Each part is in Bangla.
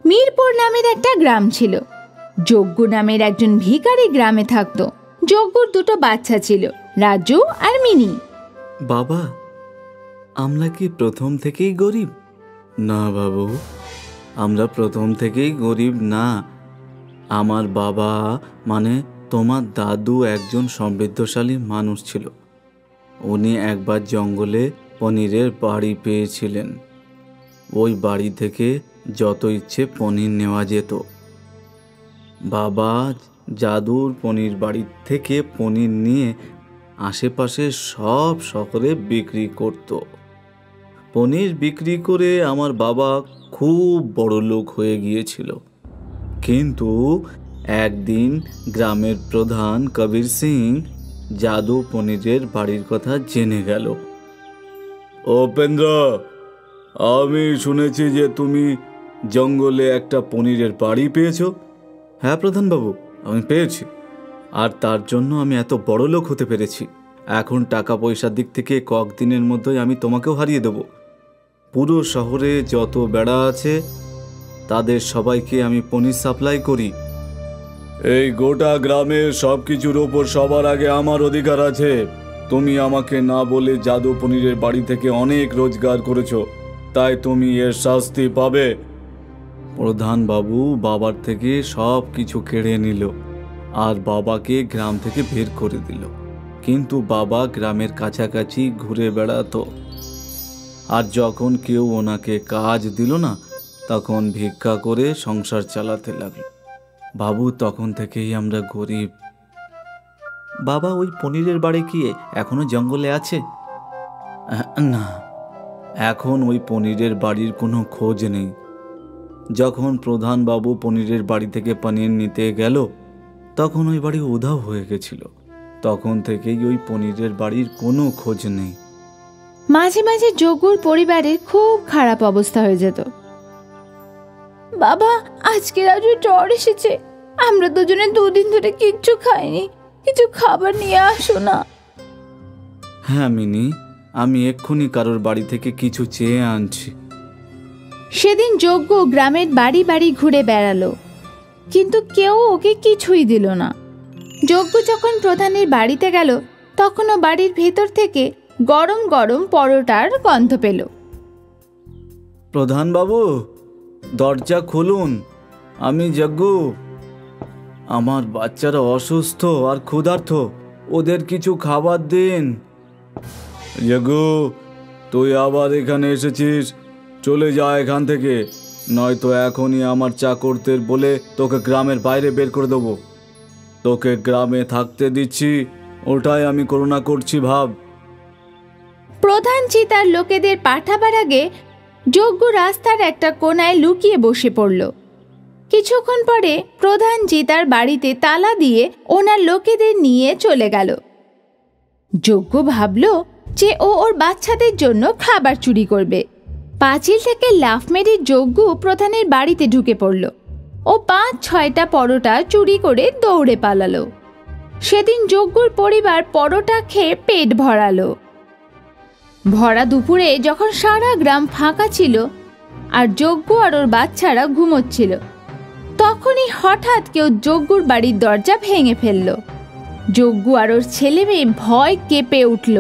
মিরপুর নামের একটা গ্রাম ছিল। যজ্ঞ নামের একজন ভিখারি গ্রামে থাকতো। যজ্ঞর দুটো বাচ্চা ছিল, রাজু আর মিনি। বাবা, আমরা কি প্রথম থেকেই গরিব? না বাবু, আমরা প্রথম থেকেই গরিব না। আমার বাবা মানে তোমার দাদু একজন সমৃদ্ধশালী মানুষ ছিল। উনি একবার জঙ্গলে পনিরের বাড়ি পেয়েছিলেন। ওই বাড়ি থেকে যত ইচ্ছে পনির নেওয়া যেত। বাবা জাদুর পনির বাড়ি থেকে পনির নিয়ে আশেপাশে সব শহরে বিক্রি করত। পনির বিক্রি করে আমার বাবা খুব বড় লোক হয়ে গিয়েছিল। কিন্তু একদিন গ্রামের প্রধান কবির সিং জাদু পনিরের বাড়ির কথা জেনে গেল। উপেন্দ্র, আমি শুনেছি যে তুমি জঙ্গলে একটা পনিরের বাড়ি পেয়েছো। হ্যাঁ প্রধানবাবু, আমি পেয়েছি, আর তার জন্য আমি এত বড় লোক হতে পেরেছি। এখন টাকা পয়সার দিক থেকে কয়েকদিনের মধ্যেই আমি তোমাকেও হারিয়ে দেব। পুরো শহরে যত বেড়া আছে তাদের সবাইকে আমি পনির সাপ্লাই করি। এই গোটা গ্রামের সব কিছুর ওপর সবার আগে আমার অধিকার আছে। তুমি আমাকে না বলে জাদু পনিরের বাড়ি থেকে অনেক রোজগার করেছো, তাই তুমি এর শাস্তি পাবে। প্রধান বাবু বাবার থেকে সব কিছু কেড়ে নিল আর বাবাকে গ্রাম থেকে বের করে দিল। কিন্তু বাবা গ্রামের কাছাকাছি ঘুরে বেড়াতো, আর যখন কেউ ওনাকে কাজ দিল না তখন ভিক্ষা করে সংসার চালাতে লাগলো। বাবু, তখন থেকেই আমরা গরিব। বাবা, ওই পনিরের বাড়ি কি এখনো জঙ্গলে আছে? না, এখন ওই পনিরের বাড়ির কোনো খোঁজ নেই। যখন প্রধান বাবু পনিরের বাড়ি থেকে পনির নিতে গেল তখন ওই বাড়ি উধাও হয়ে গেছিল। তখন থেকেই ওই পনিরের বাড়ির কোনো খোঁজ নেই। মাঝে মাঝে যজ্ঞর পরিবারের খুব খারাপ অবস্থা হয়ে যেত। বাবা, আজকে রাজু জ্বর এসেছে, আমরা দুজনে 2 দিন ধরে কিচ্ছু খাইনি, কিছু খাবার নিয়ে আসো না। হ্যাঁ মিনি, আমি এক্ষুনি কারোর বাড়ি থেকে কিছু চেয়ে আনছি। সেদিন যজ্ঞ গ্রামের বাড়ি বাড়ি ঘুরে বেড়ালো, কিন্তু কেউ ওকে কিছুই দিল না। যজ্ঞ যখন প্রধানের বাড়িতে গেল তখনও বাড়ির ভেতর থেকে গরম গরম পরোটার গন্ধ পেল। প্রধান বাবু, দরজা খুলুন, আমি যজ্ঞ। আমার বাচ্চারা অসুস্থ আর ক্ষুধার্ত, ওদের কিছু খাবার দিন। যজ্ঞ, তুই আবার এখানে এসেছিস? চলে যা এখান থেকে, নয়তো এখনই আমার চাকরদের বলে তোকে গ্রামের বাইরে বের করে দেবো। তোকে গ্রামে থাকতে দিচ্ছি, ওটাই আমি করুণা করছি ভাব। প্রধানজি তার লোকেদের পাঠাবার আগে যজ্ঞ রাস্তার একটা কোনায় লুকিয়ে বসে পড়ল। কিছুক্ষণ পরে প্রধানজি তার বাড়িতে তালা দিয়ে ওনার লোকেদের নিয়ে চলে গেল। যজ্ঞ ভাবল যে ও ওর বাচ্চাদের জন্য খাবার চুরি করবে। পাঁচিল থেকে লাফ মেরে যজ্ঞ প্রধানের বাড়িতে ঢুকে পড়ল। ও 5-6টা পরোটা চুরি করে দৌড়ে পালালো। সেদিন যজ্ঞর পরিবার পরোটা খেয়ে পেট ভরালো। ভরা দুপুরে যখন সারা গ্রাম ফাঁকা ছিল আর যজ্ঞ আর ওর বাচ্চারা ঘুমোচ্ছিল, তখনই হঠাৎ কেউ যজ্ঞর বাড়ির দরজা ভেঙে ফেলল। যজ্ঞ আর ওর ছেলে মেয়ে ভয় কেঁপে উঠল।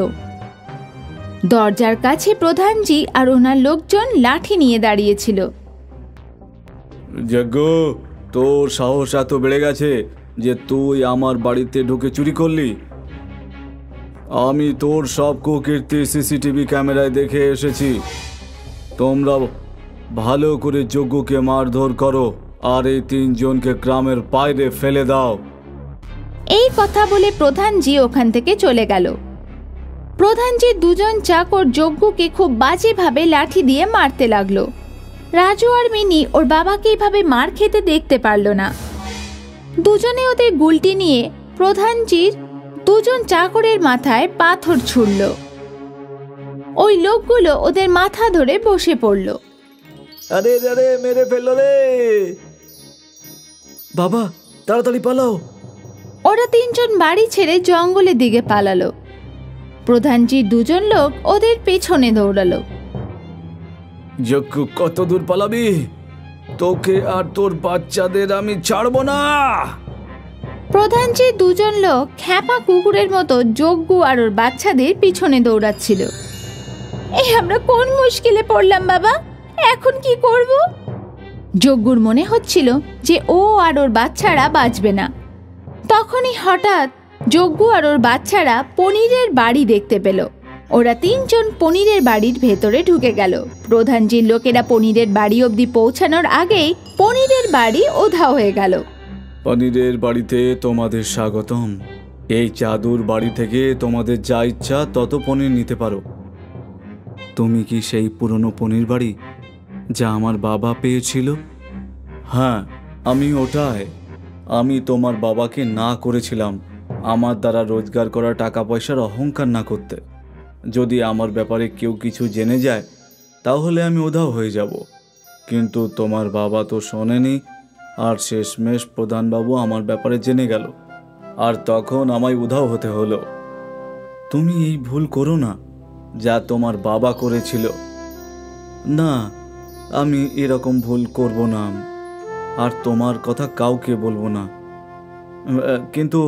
দরজার কাছে প্রধানজি আর ওনার লোকজন লাঠি নিয়ে দাঁড়িয়েছিল। যজ্ঞ, তোর সাহস এত বেড়ে গেছে যে তুই আমার বাড়িতে ঢুকে চুরি করলি? আমি তোর সব কুকীর্তি সিসিটিভি ক্যামেরায় দেখে এসেছি। তোমরা ভালো করে যজ্ঞকে মারধর করো আর এই 3 জনকে গ্রামের বাইরে ফেলে দাও। এই কথা বলে প্রধানজি ওখান থেকে চলে গেল। প্রধানজির 2 জন চাকর যজ্ঞকে খুব বাজেভাবে লাঠি দিয়ে মারতে লাগলো। রাজু আর মিনি ওর বাবাকে এইভাবে মার খেতে দেখতে পারল না। দুজনে ওদের গুলটি নিয়ে প্রধানজির 2 জন চাকরের মাথায় পাথর ছুড়ল। ওই লোকগুলো ওদের মাথা ধরে বসে পড়ল। আরে আরে, মেরে ফেললো রে! বাবা, তাড়াতাড়ি পালাও! ওরা 3 জন বাড়ি ছেড়ে জঙ্গলের দিকে পালালো। প্রধানজির 2 জন লোক ওদের পেছনে দৌড়ালো। যজ্ঞ, কত দূর পালাবি? তোকে আর তোর বাচ্চাদের আমি ছাড়বো না। প্রধানজির দুজন লোক খ্যাপা কুকুরের মতো যজ্ঞ আর ওর বাচ্চাদের পিছনে দৌড়াচ্ছিল। এই আমরা কোন মুশকিলে পড়লাম বাবা, এখন কি করব? যজ্ঞর মনে হচ্ছিল যে ও আর ওর বাচ্চারা বাঁচবে না। তখনই হঠাৎ যজ্ঞ আর ওর বাচ্চারা পনিরের বাড়ি দেখতে পেল। ওরা তিনজন পনিরের বাড়ির ভেতরে ঢুকে গেল। প্রধানজির লোকেরা পনিরের বাড়ি অবধি পৌঁছানোর আগেই পনিরের বাড়ি উধাও হয়ে গেল। পনিরের বাড়িতে তোমাদের স্বাগতম। এই জাদুর বাড়ি থেকে তোমাদের যা ইচ্ছা তত পনির নিতে পারো। তুমি কি সেই পুরনো পনির বাড়ি যা আমার বাবা পেয়েছিল? হ্যাঁ, আমি ওটাই। আমি তোমার বাবাকে না করেছিলাম আমার দ্বারা রোজগার করা টাকা পয়সার অহংকার না করতে। যদি আমার ব্যাপারে কেউ কিছু জেনে যায় তাহলে আমি উধাও হয়ে যাব। কিন্তু তোমার বাবা তো শোনেনি, আর শেষমেশ প্রধানবাবু আমার ব্যাপারে জেনে গেল, আর তখন আমায় উধাও হতে হলো। তুমি এই ভুল করো না যা তোমার বাবা করেছিল। না, আমি এরকম ভুল করব না, আর তোমার কথা কাউকে বলবো না। কিন্তু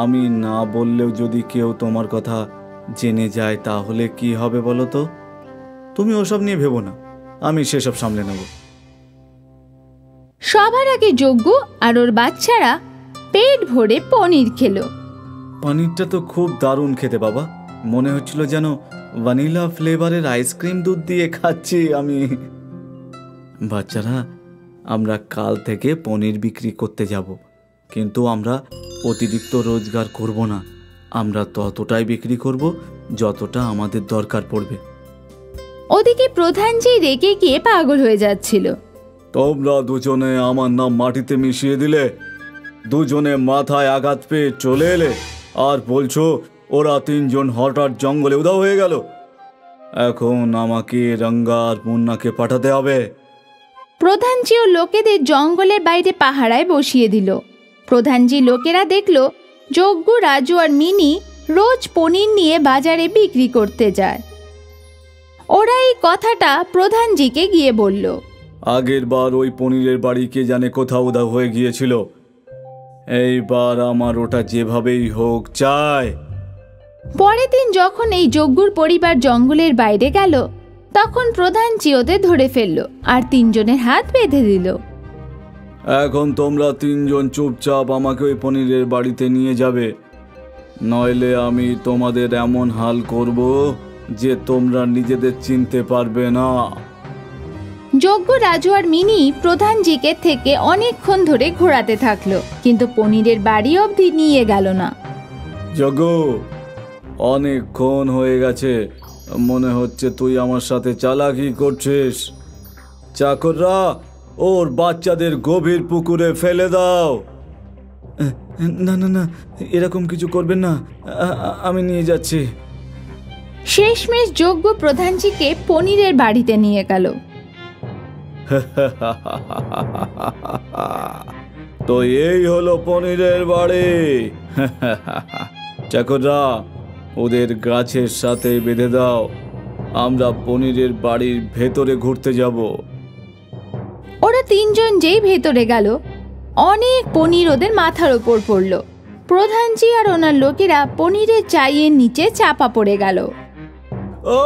আমি না বললেও যদি কেউ তোমার কথা জেনে যায় তাহলে কি হবে বলো তো? তুমি ওসব নিয়ে ভেবো না, আমি সেসব সামলে নেব। সবার আগে যজ্ঞ আর ওর বাচ্চারা পেট ভরে পনির খেলো। পনিরটা তো খুব দারুণ খেতে বাবা, মনে হচ্ছিল যেন ভ্যানিলা ফ্লেভারের আইসক্রিম দুধ দিয়ে খাচ্ছি আমি। বাচ্চারা, আমরা কাল থেকে পনির বিক্রি করতে যাব, কিন্তু আমরা অতিরিক্ত রোজগার করব না। আমরা ততটাই বিক্রি করব যতটা আমাদের দরকার পড়বে। ওদিকে প্রধানজি রেগে গিয়ে পাগল হয়ে যাচ্ছিল। তোমরা দুজনে আমার নাম মাটিতে মিশিয়ে দিলে, দুজনে মাথায় আঘাত পেয়ে চলে এলে, আর বলছো ওরা তিনজন হঠাৎ জঙ্গলে উধাও হয়ে গেল। এখন আমাকে রঙ্গা আর মুন্নাকে পাঠাতে হবে। প্রধানজি ও লোকেদের জঙ্গলের বাইরে পাহারায় বসিয়ে দিল। প্রধানজি লোকেরা দেখল যজ্ঞ, রাজু আর মিনি রোজ পনির নিয়ে বাজারে বিক্রি করতে যায়। ওরা এই কথাটা প্রধানজিকে গিয়ে বলল। আগের বার ওই পনিরের বাড়ি কে জানে কোথাও উধাও হয়ে গিয়েছিল, এইবার আমার ওটা যেভাবেই হোক চাই। পরের দিন যখন এই যজ্ঞর পরিবার জঙ্গলের বাইরে গেল, তখন প্রধানজি ওদের ধরে ফেলল আর তিনজনের হাত বেঁধে দিল। এখন তোমরা তিনজন চুপচাপ আমাকে ওই পনিরের বাড়িতে নিয়ে যাবে, নইলে আমি তোমাদের এমন হাল করব যে তোমরা নিজেদের চিনতে পারবে না। যজ্ঞ, রাজু আর মিনি প্রধানজিকে থেকে অনেকক্ষণ ধরে ঘোরাতে থাকলো, কিন্তু পনিরের বাড়ি অবধি নিয়ে গেল না। যজ্ঞ, অনেকক্ষণ হয়ে গেছে, মনে হচ্ছে তুই আমার সাথে চালাকি করছিস। চাকররা, ওর বাচ্চাদের গভীর পুকুরে ফেলে দাও। না না না, এরকম কিছু করবেন না, আমি নিয়ে যাচ্ছি। শেষমেশ যজ্ঞ প্রধানজিকে পনিরের বাড়িতে নিয়ে গেল। তো এই হলো পনিরের বাড়ি। চাকররা, ওদের গাছের সাথে বেঁধে দাও, আমরা পনিরের বাড়ির ভেতরে ঘুরতে যাব। ওরা তিনজন যেই ভেতরে গেল, অনেক পনির ওদের মাথার ওপর পড়ল। প্রধানজি আর ওনার লোকেরা পনিরের চাইয়ের নিচে চাপা পড়ে গেল। ও,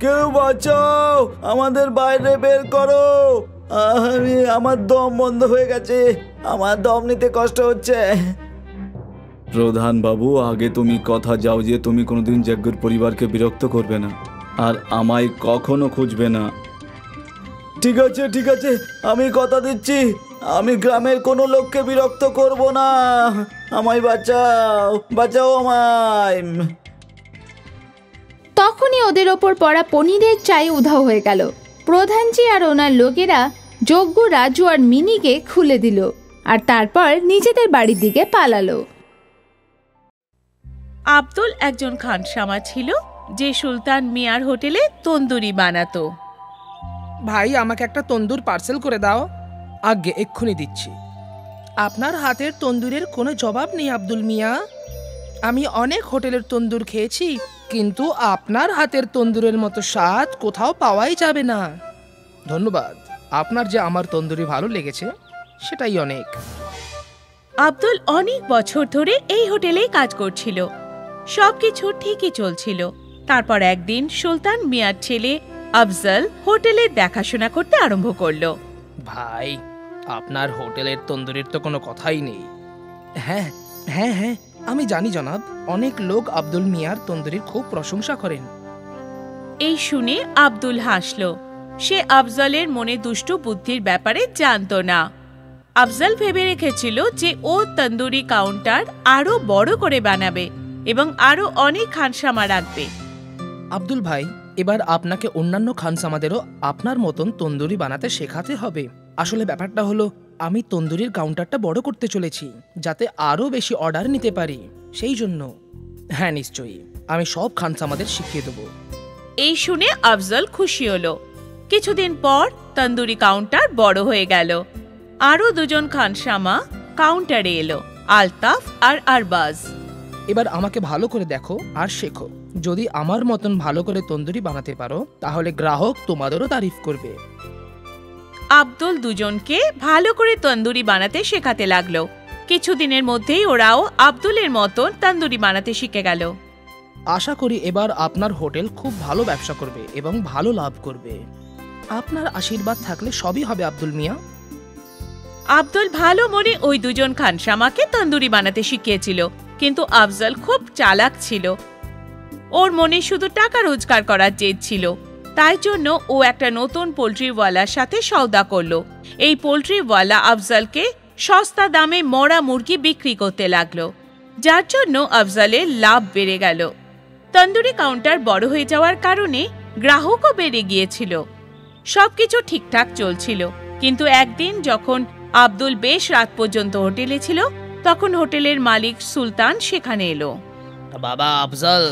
কেউ বাঁচাও, আমাদের বাইরে বের করো, আমার দম বন্ধ হয়ে গেছে, আমার দম নিতে কষ্ট হচ্ছে। প্রধান বাবু, আগে তুমি কথা যাও যে তুমি কোনোদিন যজ্ঞর পরিবারকে বিরক্ত করবে না, আর আমায় কখনো খুঁজবে না। ঠিক আছে ঠিক আছে, আমি কথা দিচ্ছি, আমি গ্রামের কোনো লোককে বিরক্ত করব না। আমায় বাঁচাও, বাঁচাও আমায়। তখনই ওদের ওপর পড়া পনিরের চাই উধাও হয়ে গেল। প্রধানজি আর ওনার লোকেরা যজ্ঞ, রাজু আর মিনিকে খুলে দিল, আর তারপর নিজেদের বাড়ির দিকে পালালো। আব্দুল একজন খানসামা ছিল যে সুলতান মিয়ার হোটেলে তন্দুরি বানাতো। ভাই, আমাকে একটা তন্দুর পার্সেল করে দাও। আগে এক্ষুনি দিচ্ছি। আপনার হাতের তন্দুরের কোনো জবাব নেই আব্দুল মিয়া। আমি অনেক হোটেলের তন্দুর খেয়েছি, কিন্তু আপনার হাতের তন্দুরের মতো স্বাদ কোথাও পাওয়াই যাবে না। ধন্যবাদ। আপনার যে আমার তন্দুরি ভালো লেগেছে সেটাই অনেক। আব্দুল অনেক বছর ধরে এই হোটেলেই কাজ করছিল। সবকিছু ঠিকই চলছিল। তারপর একদিন সুলতান মিয়ার ছেলে আফজল হোটেলের দেখাশোনা করতে আরম্ভ করলো। ভাই, আপনার হোটেলের তন্দুরির তো কোনো কথাই নেই। হ্যাঁ হ্যাঁ হ্যাঁ, আমি জানি জনাব, অনেক লোক আব্দুল মিয়ার তন্দুরির খুব প্রশংসা করেন। এই শুনে আব্দুল হাসল। সে আফজলের মনে দুষ্টু বুদ্ধির ব্যাপারে জানত না। আফজল ভেবে রেখেছিল যে ও তন্দুরি কাউন্টার আরো বড় করে বানাবে এবং আরো অনেক খানসামা রাখবে। আব্দুল ভাই, এবার আপনাকে অন্যান্য খানসামাদেরও আপনার মতন তন্দুরি বানাতে শেখাতে হবে। আসলে ব্যাপারটা হলো, আমি তন্দুরির কাউন্টারটা বড় করতে চলেছি যাতে আরো বেশি অর্ডার নিতে পারি, সেই জন্য। হ্যাঁ নিশ্চয়ই, আমি সব খানসামাদের শিখিয়ে দেবো। এই শুনে আফজল খুশি হলো। কিছুদিন পর তন্দুরি কাউন্টার বড় হয়ে গেল। আরো দুজন খানসামা কাউন্টারে এলো, আলতাফ আর আরবাজ। এবার আমাকে ভালো করে দেখো আর শেখো। যদি আমার মতন ভালো করে তন্দুরি বানাতে পারো তাহলে গ্রাহক তোমাদেরও তারিফ করবে। আব্দুল দুজনকে ভালো করে তন্দুরি বানাতে শেখাতে লাগলো। কিছুদিনের মধ্যেই ওরাও আব্দুলের মতন তন্দুরি বানাতে শিখে গেল। আশা করি এবার আপনার হোটেল খুব ভালো ব্যবসা করবে এবং ভালো লাভ করবে। আপনার আশীর্বাদ থাকলে সবই হবে আব্দুল মিয়া। আব্দুল ভালো মনে ওই দুজন খানসামাকে তন্দুরি বানাতে শিখিয়েছিল, কিন্তু আফজল খুব চালাক ছিল। ওর মনে শুধু টাকা রোজগার করার জেদ ছিল। তাই জন্য ও একটা নতুন পোল্ট্রিওয়ালার সাথে সওদা করলো। এই পোল্ট্রিওয়ালা আফজলকে সস্তা দামে মরা মুরগি বিক্রি করতে লাগলো, যার জন্য আফজলের লাভ বেড়ে গেল। তন্দুরি কাউন্টার বড় হয়ে যাওয়ার কারণে গ্রাহকও বেড়ে গিয়েছিল। সবকিছু ঠিকঠাক চলছিল, কিন্তু একদিন যখন আব্দুল বেশ রাত পর্যন্ত হোটেলে ছিল, তখন হোটেলের মালিক সুলতান সেখানে এলো। বাবা আফজল,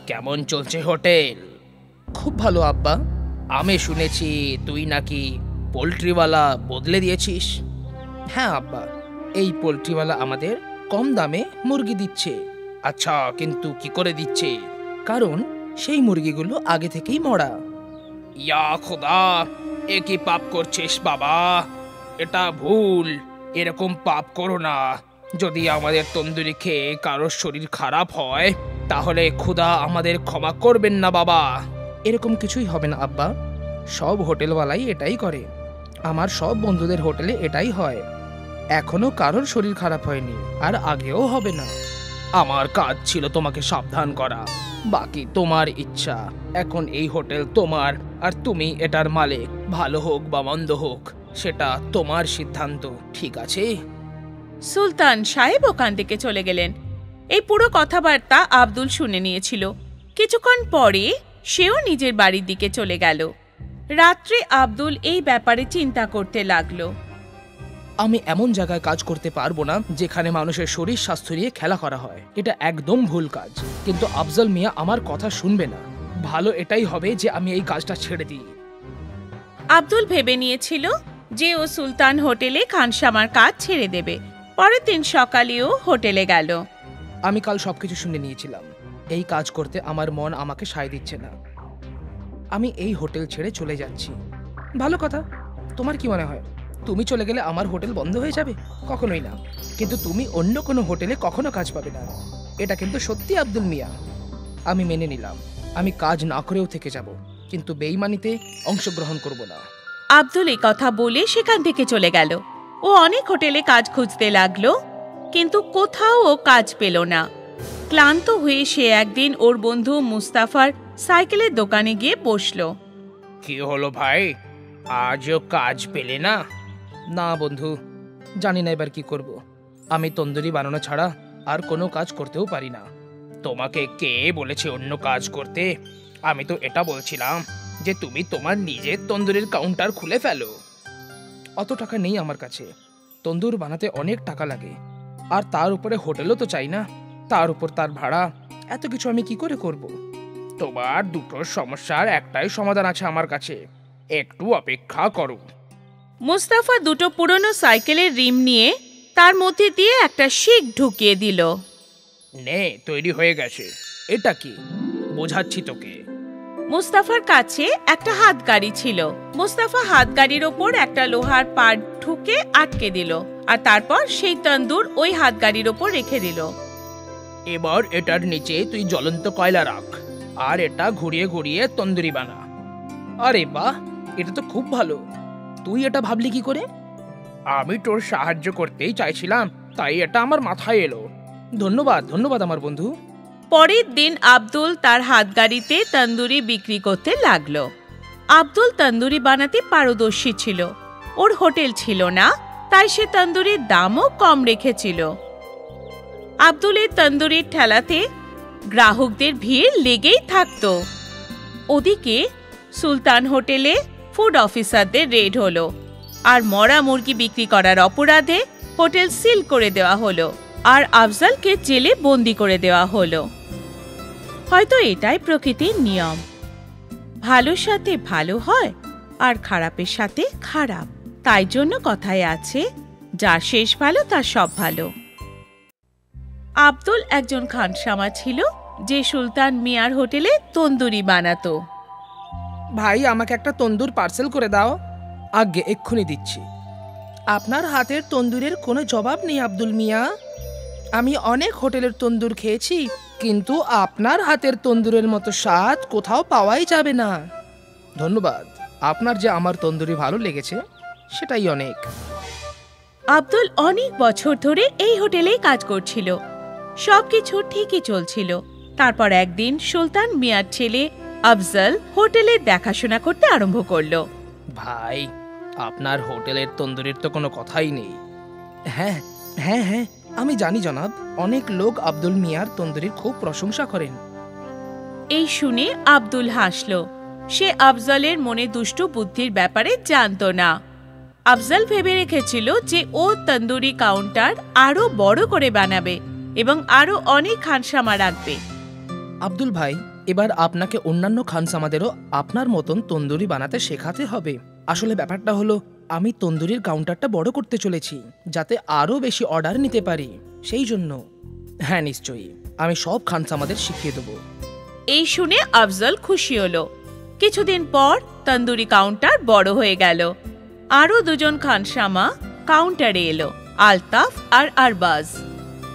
কেমন চলছে হোটেল? খুব ভালো আব্বা। আমি শুনেছি তুই নাকি পোল্ট্রিওয়ালা বদলে দিয়েছিস। হ্যাঁ আব্বা, এই পোল্ট্রিওয়ালা আমাদের কম দামে মুরগি দিচ্ছে। আচ্ছা, কিন্তু কি করে দিচ্ছে? কারণ সেই মুরগিগুলো আগে থেকেই মরা। ইয়া খোদা, এ কি পাপ করছিস বাবা? এটা ভুল, এরকম পাপ করো না। যদি আমাদের তন্দুরি খেয়ে কারোর শরীর খারাপ হয় তাহলে খোদা আমাদের ক্ষমা করবেন না বাবা। এরকম কিছুই হবে না আব্বা, সব হোটেলওয়ালাই এটাই করে। আমার সব বন্ধুদের হোটেলে এটাই হয়। এখনো কারোর শরীর খারাপ হয়নি, আর আগেও হবে না। আমার কাজ ছিল তোমাকে সাবধান করা, বাকি তোমার ইচ্ছা। এখন এই হোটেল তোমার, আর তুমি এটার মালিক। ভালো হোক বা মন্দ হোক সেটা তোমার সিদ্ধান্ত, ঠিক আছে? সুলতান সাহেব ওখান থেকে চলে গেলেন। এই পুরো কথাবার্তা আব্দুল শুনে নিয়েছিল। কিছুক্ষণ পরে সেও নিজের বাড়ির দিকে চলে গেল। রাত্রে আব্দুল এই ব্যাপারে চিন্তা করতে লাগলো। আমি এমন জায়গায় কাজ করতে পারবো না যেখানে মানুষের শরীর স্বাস্থ্য নিয়ে খেলা করা হয়। এটা একদম ভুল কাজ। কিন্তু আফজল মিয়া আমার কথা শুনবে না। ভালো এটাই হবে যে আমি এই কাজটা ছেড়ে দিই। আব্দুল ভেবে নিয়েছিল যে ও সুলতান হোটেলে খানসামার কাজ ছেড়ে দেবে। পরের দিন সকালেও হোটেলে গেল। আমি কাল সবকিছু শুনে নিয়েছিলাম। এই কাজ করতে আমার মন আমাকে সায় দিচ্ছে না। আমি এই হোটেল ছেড়ে চলে যাচ্ছি। ভালো কথা। তোমার কি মনে হয় তুমি চলে গেলে আমার হোটেল বন্ধ হয়ে যাবে? কখনোই না। কিন্তু তুমি অন্য কোনো হোটেলে কখনো কাজ পাবে না। এটা কিন্তু সত্যি আব্দুল মিয়া। আমি মেনে নিলাম, আমি কাজ না করেও থেকে যাব, কিন্তু বেইমানিতে অংশগ্রহণ করব না। আব্দুল এই কথা বলে সেখান থেকে চলে গেল। ও অনেক হোটেলে কাজ খুঁজতে লাগলো, কিন্তু কোথাও ও কাজ পেল না। ক্লান্ত হয়ে সে একদিন ওর বন্ধু মুস্তাফার সাইকেলের দোকানে গিয়ে বসলো। কি হলো ভাই, আজও কাজ পেলে না? না বন্ধু, জানি না এবার কি করব। আমি তন্দুরি বানানো ছাড়া আর কোনো কাজ করতেও পারি না। তোমাকে কে বলেছে অন্য কাজ করতে? আমি তো এটা বলছিলাম যে তুমি তোমার নিজের তন্দুরির কাউন্টার খুলে ফেলো। অত টাকা নেই আমার কাছে। তন্দুর বানাতে অনেক টাকা লাগে, আর তার উপরে হোটেলও তো চাই না। তার উপর তার ভাড়া, এত কিছু আমি কি করে করব? তোমার দুটো সমস্যার একটাই সমাধান আছে আমার কাছে, একটু অপেক্ষা করো। মুস্তাফা দুটো পুরনো সাইকেলের রিম নিয়ে তার মধ্যে দিয়ে একটা শিক ঢুকিয়ে দিল। নে, তৈরি হয়ে গেছে। এটা কি? বোঝাচ্ছি তোকে। মুস্তাফার কাছে একটা হাতগাড়ি ছিল। মুস্তাফা হাতগাড়ির ওপর একটা লোহার পাট ঠুকে আটকে দিল আর তারপর সেই তন্দুর ওই হাতগাড়ির ওপর রেখে দিল। এবার এটার নিচে তুই জ্বলন্ত কয়লা রাখ আর এটা ঘুরিয়ে ঘুরিয়ে তন্দুরি বানা। আরে বাহ, এটা তো খুব ভালো। তুই এটা ভাবলি কি করে? আমি তোর সাহায্য করতেই চাইছিলাম, তাই এটা আমার মাথায় এলো। ধন্যবাদ ধন্যবাদ আমার বন্ধু। পরের দিন আব্দুল তার হাতগাড়িতে তন্দুরি বিক্রি করতে লাগলো। আব্দুল তন্দুরি বানাতে পারদর্শী ছিল। ওর হোটেল ছিল না, তাই সে তন্দুরির দামও কম রেখেছিল। আব্দুলের তন্দুরির ঠেলাতে গ্রাহকদের ভিড় লেগেই থাকতো। ওদিকে সুলতান হোটেলে ফুড অফিসারদের রেড হলো আর মরা মুরগি বিক্রি করার অপরাধে হোটেল সিল করে দেওয়া হলো আর আফজালকে জেলে বন্দি করে দেওয়া হলো। হয়তো এটাই প্রকৃতির নিয়ম, ভালোর সাথে ভালো হয় আর খারাপের সাথে খারাপ। তাই জন্য কথায় আছে, যার শেষ ভালো তার সব ভালো। আব্দুল একজন খানসামা ছিল যে সুলতান মিয়ার হোটেলে তন্দুরি বানাতো। ভাই, আমাকে একটা তন্দুর পার্সেল করে দাও। আগে এক্ষুনি দিচ্ছি। আপনার হাতের তন্দুরের কোনো জবাব নেই আব্দুল মিয়া। আমি অনেক হোটেলের তন্দুর খেয়েছি, কিন্তু আপনার হাতের তন্দুরের মতো স্বাদ কোথাও পাওয়াই যাবে না। ধন্যবাদ, আপনার যে আমার তন্দুরি ভালো লেগেছে সেটাই অনেক। আব্দুল অনেক বছর ধরে এই হোটেলেই কাজ করছিল। সবকিছু ঠিকই চলছিল। তারপর একদিন সুলতান মিয়ার ছেলে আফজল হোটেলের দেখাশোনা করতে আরম্ভ করলো। ভাই, আপনার হোটেলের তন্দুরির তো কোনো কথাই নেই। হ্যাঁ হ্যাঁ হ্যাঁ, আমি জানি জনাব। অনেক লোক আব্দুল মিয়ার তন্দুরির খুব প্রশংসা করেন। এই শুনে আব্দুল হাসল। সে আফজলের মনে দুষ্টু বুদ্ধির ব্যাপারে জানতো না। আফজল ভেবে রেখেছিল যে ও তন্দুরি কাউন্টার আরো বড় করে বানাবে এবং আরো অনেক খানসামা রাখবে। আব্দুল ভাই, এবার আপনাকে অন্যান্য খানসামাদেরও আপনার মতন তন্দুরি বানাতে শেখাতে হবে। আসলে ব্যাপারটা হলো, আমি তন্দুরির কাউন্টারটা বড় করতে চলেছি যাতে আরো বেশি অর্ডার নিতে পারি, সেই জন্য। হ্যাঁ নিশ্চয়ই, আমি সব খানসামাদের শিখিয়ে দেবো। এই শুনে আফজল খুশি হলো। কিছুদিন পর তন্দুরি কাউন্টার বড় হয়ে গেল। আরো দুজন খানসামা কাউন্টারে এলো, আলতাফ আর আরবাজ।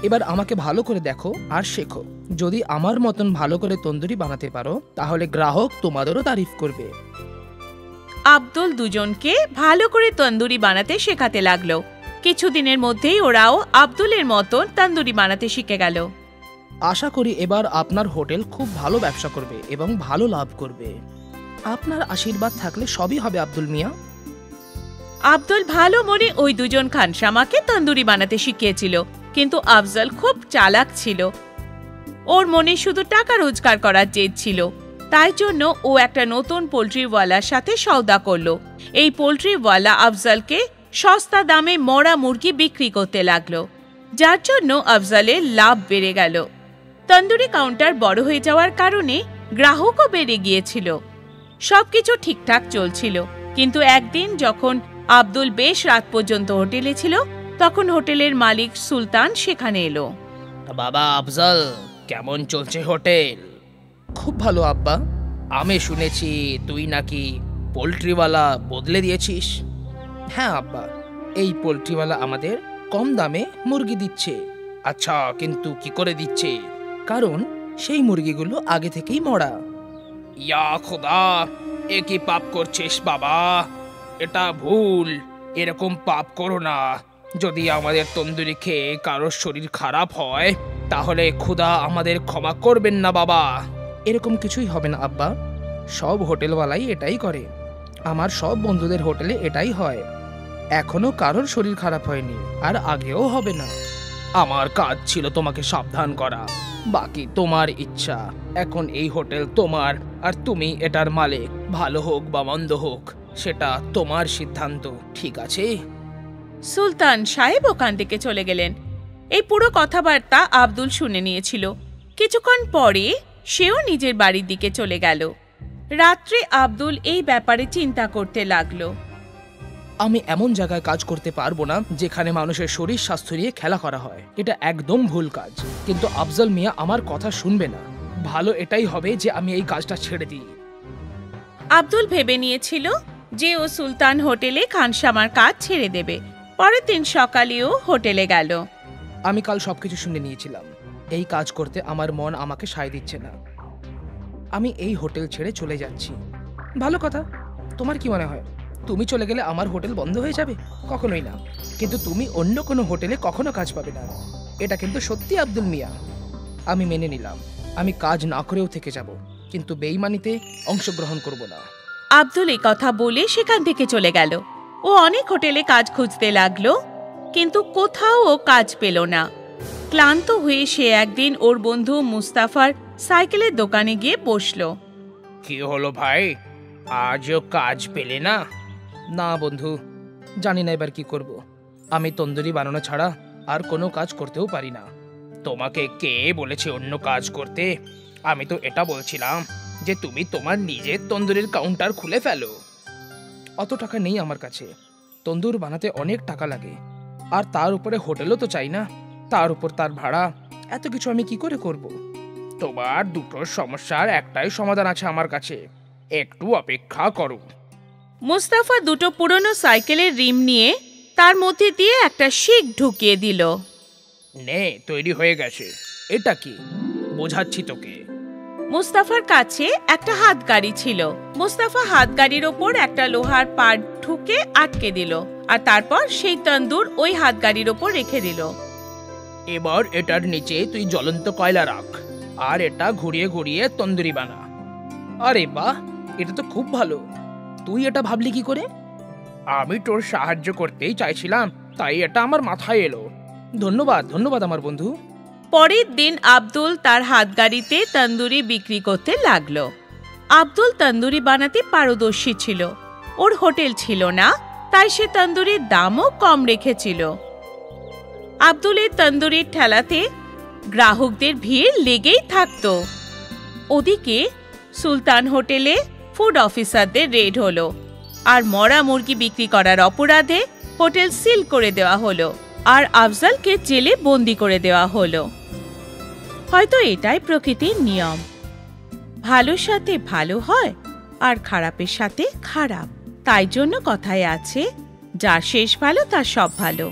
এবার আমাকে ভালো করে দেখো আর শেখো। যদি আমার মতন ভালো করে তন্দুরি বানাতে পারো তাহলে গ্রাহক তোমাদেরও তারিফ করবে। আব্দুল দুজনকে ভালো করে তন্দুরি বানাতে শেখাতে লাগলো। কিছুদিনের মধ্যেই ওরাও আব্দুলের মতন তন্দুরি বানাতে শিখে গেল। আশা করি এবার আপনার হোটেল খুব ভালো ব্যবসা করবে এবং ভালো লাভ করবে। আপনার আশীর্বাদ থাকলে সবই হবে আব্দুল মিয়া। আব্দুল ভালো মনে ওই দুজন খানসামাকে তন্দুরি বানাতে শিখিয়েছিল, কিন্তু আফজল খুব চালাক ছিল। ওর মনে শুধু টাকা রোজগার করার জেদ ছিল। তাই জন্য ও একটা নতুন পোল্ট্রিওয়ালার সাথে সওদা করলো। এই পোল্ট্রিওয়ালা আফজলকে সস্তা দামে মরা মুরগি বিক্রি করতে লাগলো, যার জন্য আফজলের লাভ বেড়ে গেল। তন্দুরি কাউন্টার বড় হয়ে যাওয়ার কারণে গ্রাহকও বেড়ে গিয়েছিল। সবকিছু ঠিকঠাক চলছিল, কিন্তু একদিন যখন আব্দুল বেশ রাত পর্যন্ত হোটেলে ছিল, তখন হোটেলের মালিক সুলতান সেখানে এলো। বাবা আফজল, কেমন চলছে হোটেল? খুব ভালো আব্বা। আমি শুনেছি তুই নাকি পোল্ট্রিওয়ালা বদলে দিয়েছিস। হ্যাঁ আব্বা, এই পোল্ট্রিওয়ালা আমাদের কম দামে মুরগি দিচ্ছে। আচ্ছা, কিন্তু কি করে দিচ্ছে? কারণ সেই মুরগিগুলো আগে থেকেই মরা। ইয়া খোদা, এ কি পাপ করছিস বাবা? এটা ভুল। এরকম পাপ করো না। যদি আমাদের তন্দুরি খেয়ে কারোর শরীর খারাপ হয় তাহলে খোদা আমাদের ক্ষমা করবেন না বাবা। এরকম কিছুই হবে না আব্বা, সব হোটেলওয়ালাই এটাই করে। আমার সব বন্ধুদের হোটেলে এটাই হয়। এখনো কারোর শরীর খারাপ হয়নি আর আগেও হবে না। আমার কাজ ছিল তোমাকে সাবধান করা, বাকি তোমার ইচ্ছা। এখন এই হোটেল তোমার আর তুমি এটার মালিক। ভালো হোক বা মন্দ হোক সেটা তোমার সিদ্ধান্ত, ঠিক আছে? সুলতান সাহেব ওখান থেকে চলে গেলেন। এই পুরো কথাবার্তা আব্দুল শুনে নিয়েছিল। কিছুক্ষণ পরে সেও নিজের বাড়ির দিকে চলে গেল। রাত্রে আব্দুল এই ব্যাপারে চিন্তা করতে লাগলো। আমি এমন জায়গায় কাজ করতে পারবো না যেখানে মানুষের শরীর স্বাস্থ্য নিয়ে খেলা করা হয়। এটা একদম ভুল কাজ। কিন্তু আফজল মিয়া আমার কথা শুনবে না। ভালো এটাই হবে যে আমি এই কাজটা ছেড়ে দিই। আব্দুল ভেবে নিয়েছিল যে ও সুলতান হোটেলে খানসামার কাজ ছেড়ে দেবে। পরের দিন সকালেও হোটেলে গেল। আমি কাল সবকিছু শুনে নিয়েছিলাম। এই কাজ করতে আমার মন আমাকে সায় দিচ্ছে না। আমি এই হোটেল ছেড়ে চলে যাচ্ছি। ভালো কথা। তোমার কি মনে হয় তুমি চলে গেলে আমার হোটেল বন্ধ হয়ে যাবে? কখনোই না। কিন্তু তুমি অন্য কোনো হোটেলে কখনো কাজ পাবে না। এটা কিন্তু সত্যি আব্দুল মিয়া। আমি মেনে নিলাম, আমি কাজ না করেও থেকে যাব, কিন্তু বেইমানিতে অংশগ্রহণ করব না। আব্দুল এই কথা বলে সেখান থেকে চলে গেল। ও অনেক হোটেলে কাজ খুঁজতে লাগলো, কিন্তু কোথাও ও কাজ পেল না। ক্লান্ত হয়ে সে একদিন ওর বন্ধু মুস্তাফার সাইকেলের দোকানে গিয়ে বসলো। কি হলো ভাই, আজও কাজ পেলে না? না বন্ধু, জানি না এবার কি করব। আমি তন্দুরি বানানো ছাড়া আর কোনো কাজ করতেও পারি না। তোমাকে কে বলেছে অন্য কাজ করতে? আমি তো এটা বলছিলাম যে তুমি তোমার নিজের তন্দুরির কাউন্টার খুলে ফেলো। অত টাকা নেই আমার কাছে। তন্দুর বানাতে অনেক টাকা লাগে, আর তার উপরে হোটেলও তো চাই না, তার উপর তার ভাড়া। এত কিছু আমি কি করে করব? তোমার দুটো সমস্যার একটাই সমাধান আছে আমার কাছে, একটু অপেক্ষা করো। মুস্তাফা দুটো পুরনো সাইকেলের রিম নিয়ে তার মধ্যে দিয়ে একটা শিক ঢুকিয়ে দিল। নে, তৈরি হয়ে গেছে। এটা কি? বোঝাচ্ছি তোকে। মুস্তাফার কাছে একটা হাতগাড়ি ছিল। মুস্তাফা হাতগাড়ির ওপর একটা লোহার পাট ঢুকে আটকে দিল, আর তারপর সেই তন্দুর ওই হাতগাড়ির ওপর রেখে দিল। এবার এটার নিচে তুই জ্বলন্ত কয়লা রাখ, আর এটা ঘুরিয়ে ঘুরিয়ে তন্দুরি বানা। আরে বাহ, এটা তো খুব ভালো। তুই এটা ভাবলি কি করে? আমি তোর সাহায্য করতেই চাইছিলাম, তাই এটা আমার মাথায় এলো। ধন্যবাদ ধন্যবাদ আমার বন্ধু। পরের দিন আব্দুল তার হাতগাড়িতে তন্দুরি বিক্রি করতে লাগলো। আব্দুল তন্দুরি বানাতে পারদর্শী ছিল। ওর হোটেল ছিল না, তাই সে তন্দুরির দামও কম রেখেছিল। আব্দুলের তন্দুরির ঠেলাতে গ্রাহকদের ভিড় লেগেই থাকতো। ওদিকে সুলতান হোটেলে ফুড অফিসারদের রেড হলো, আর মরা মুরগি বিক্রি করার অপরাধে হোটেল সিল করে দেওয়া হলো, আর আফজালকে জেলে বন্দি করে দেওয়া হলো। হয়তো এটাই প্রকৃতির নিয়ম। ভালোর সাথে ভালো হয়, আর খারাপের সাথে খারাপ। তাই জন্য কথায় আছে, যার শেষ ভালো তার সব ভালো।